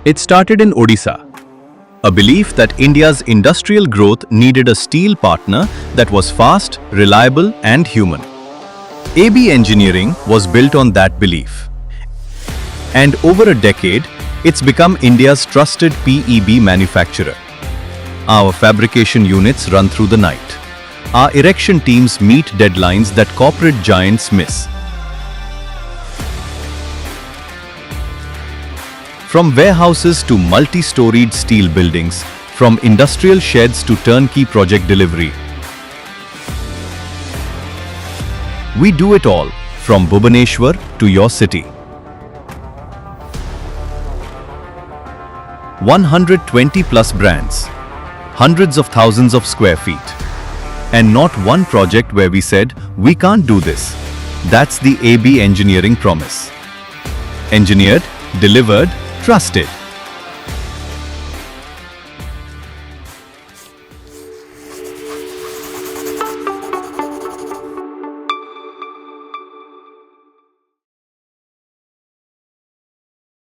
It started in Odisha, a belief that India's industrial growth needed a steel partner that was fast, reliable, and human. AB Engineering was built on that belief. And over a decade, it's become India's trusted PEB manufacturer. Our fabrication units run through the night. Our erection teams meet deadlines that corporate giants miss. From warehouses to multi-storied steel buildings, from industrial sheds to turnkey project delivery, we do it all, from Bhubaneswar to your city. 120 plus brands, hundreds of thousands of square feet, and not one project where we said, we can't do this. That's the AB Engineering promise. Engineered, delivered, trusted.